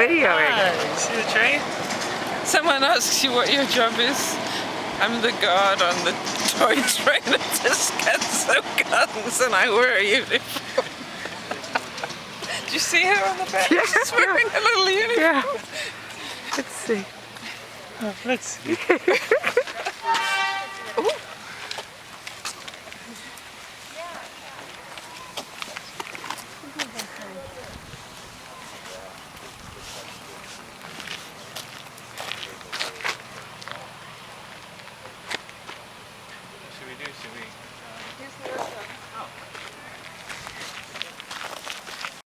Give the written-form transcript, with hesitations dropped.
videoing. Hi, you see the train? Someone asks you what your job is. I'm the guard on the toy train at Descansco Gardens and I wear a uniform. Do you see her on the back? Yeah. She's wearing a little uniform. Yeah. Let's see. Oh, let's see.